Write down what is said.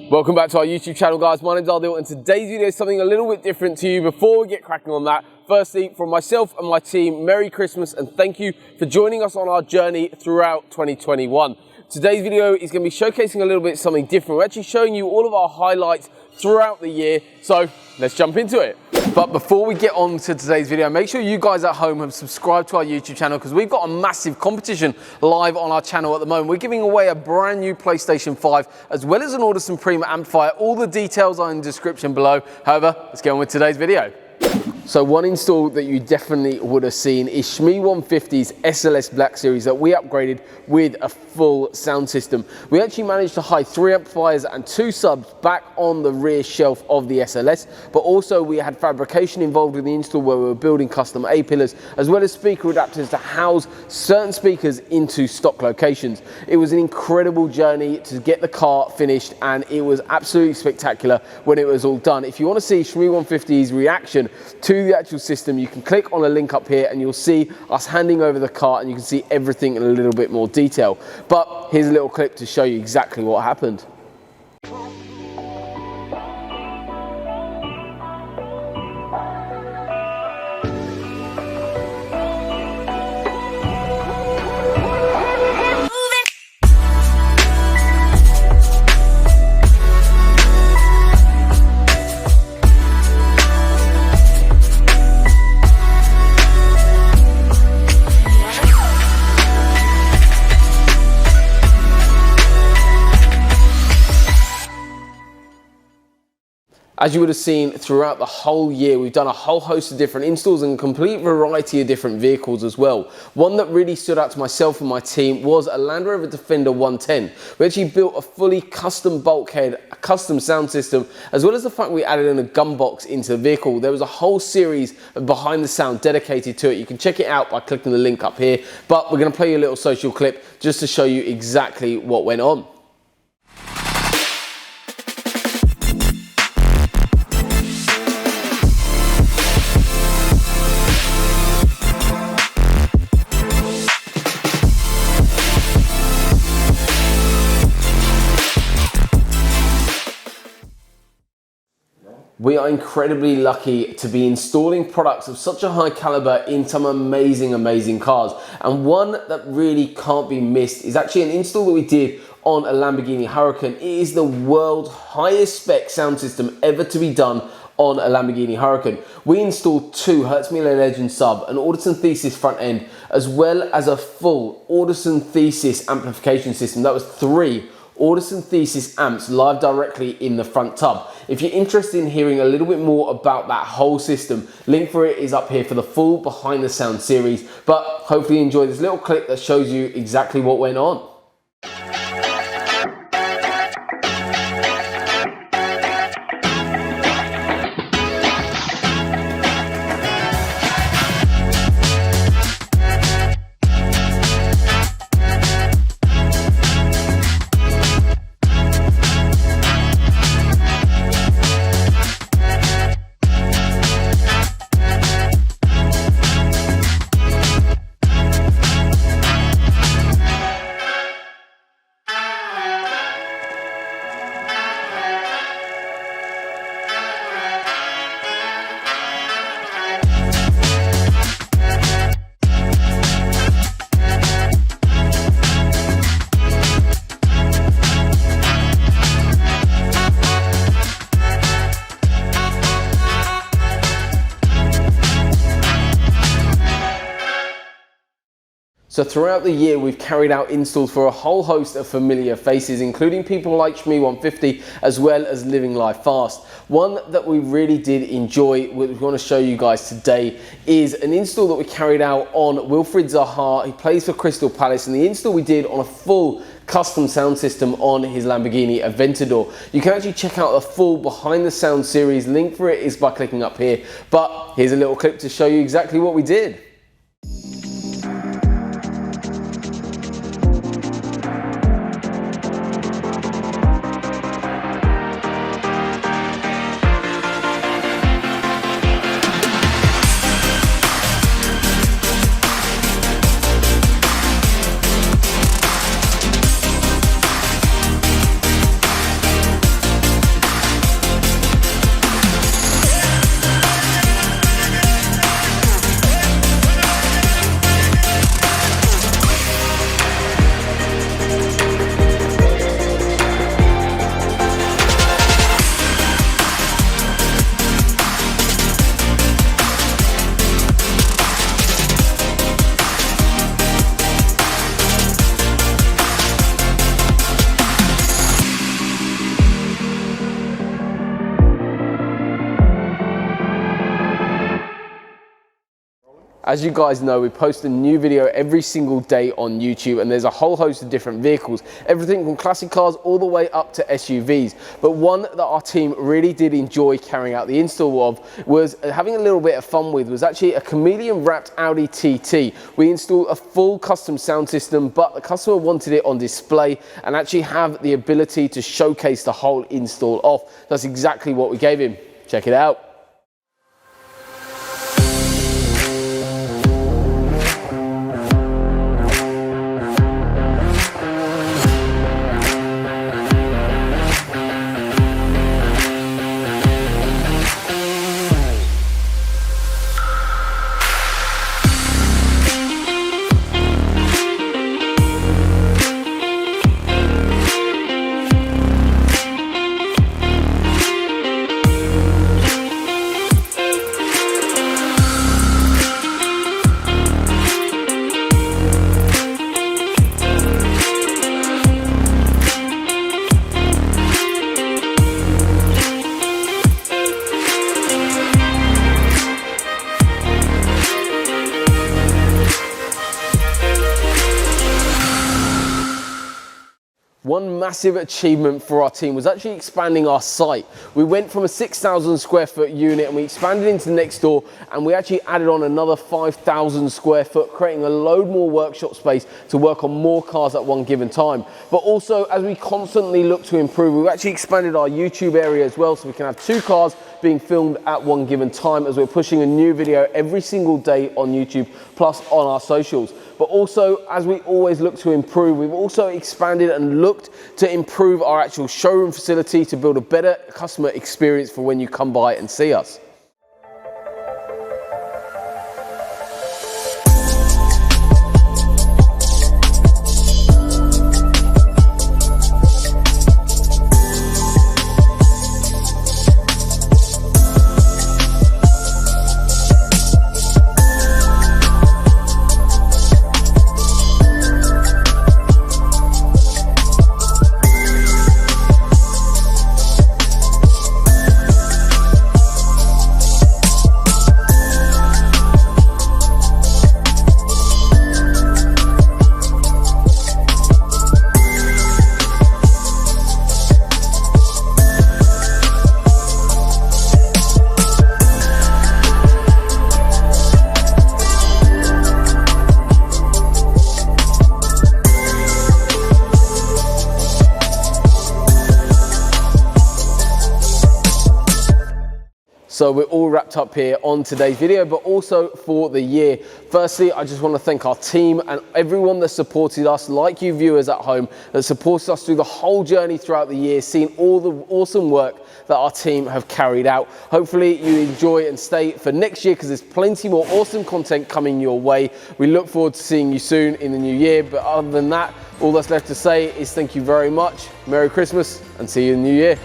Welcome back to our YouTube channel, guys. My name's Adil, and today's video is something a little bit different to you. Before we get cracking on that, firstly, from myself and my team, Merry Christmas and thank you for joining us on our journey throughout 2021. Today's video is going to be showcasing a little bit something different. We're actually showing you all of our highlights throughout the year, so let's jump into it. But before we get on to today's video, make sure you guys at home have subscribed to our YouTube channel because we've got a massive competition live on our channel at the moment. We're giving away a brand new PlayStation 5 as well as an Audison Prima amplifier. All the details are in the description below. However, let's get on with today's video. So one install that you definitely would have seen is Shmee150's SLS Black Series that we upgraded with a full sound system. We actually managed to hide 3 amplifiers and 2 subs back on the rear shelf of the SLS, but also we had fabrication involved in the install where we were building custom A-pillars as well as speaker adapters to house certain speakers into stock locations. It was an incredible journey to get the car finished and it was absolutely spectacular when it was all done. If you want to see Shmee150's reaction to the actual system, you can click on a link up here and you'll see us handing over the car and you can see everything in a little bit more detail. But here's a little clip to show you exactly what happened. As you would have seen throughout the whole year, we've done a whole host of different installs and a complete variety of different vehicles as well. One that really stood out to myself and my team was a Land Rover Defender 110. We actually built a fully custom bulkhead, a custom sound system, as well as the fact we added in a gun box into the vehicle. There was a whole series of behind the sound dedicated to it. You can check it out by clicking the link up here, but we're going to play you a little social clip just to show you exactly what went on. We are incredibly lucky to be installing products of such a high caliber in some amazing cars. And one that really can't be missed is actually an install that we did on a Lamborghini Hurricane. It is the world's highest spec sound system ever to be done on a Lamborghini Hurricane. We installed 2 Hertzmüller Legend sub, an Audison Thesis front end, as well as a full Audison Thesis amplification system. That was 3 Audison Thesis amps live directly in the front tub. If you're interested in hearing a little bit more about that whole system, link for it is up here for the full behind the sound series. But hopefully you enjoy this little clip that shows you exactly what went on. So throughout the year, we've carried out installs for a whole host of familiar faces, including people like Shmee150, as well as Living Life Fast. One that we really did enjoy, what we want to show you guys today, is an install that we carried out on Wilfried Zaha. He plays for Crystal Palace, and the install we did on a full custom sound system on his Lamborghini Aventador. You can actually check out the full behind the sound series. Link for it is by clicking up here. But here's a little clip to show you exactly what we did. As you guys know, we post a new video every single day on YouTube, and there's a whole host of different vehicles, everything from classic cars all the way up to SUVs. But one that our team really did enjoy carrying out the install of, was having a little bit of fun with, was actually a chameleon wrapped Audi TT. We installed a full custom sound system, but the customer wanted it on display and actually have the ability to showcase the whole install off. That's exactly what we gave him. Check it out. One massive achievement for our team was actually expanding our site. We went from a 6,000 square foot unit and we expanded into next door, and we actually added on another 5,000 square foot, creating a load more workshop space to work on more cars at one given time. But also, as we constantly look to improve, we've actually expanded our YouTube area as well, so we can have 2 cars being filmed at one given time, as we're pushing a new video every single day on YouTube, plus on our socials. But also, as we always look to improve, we've also expanded and looked to improve our actual showroom facility to build a better customer experience for when you come by and see us. So we're all wrapped up here on today's video, but also for the year. Firstly, I just want to thank our team and everyone that supported us, like you viewers at home, that supported us through the whole journey throughout the year, seeing all the awesome work that our team have carried out. Hopefully you enjoy and stay for next year, because there's plenty more awesome content coming your way. We look forward to seeing you soon in the new year. But other than that, all that's left to say is thank you very much, Merry Christmas, and see you in the new year.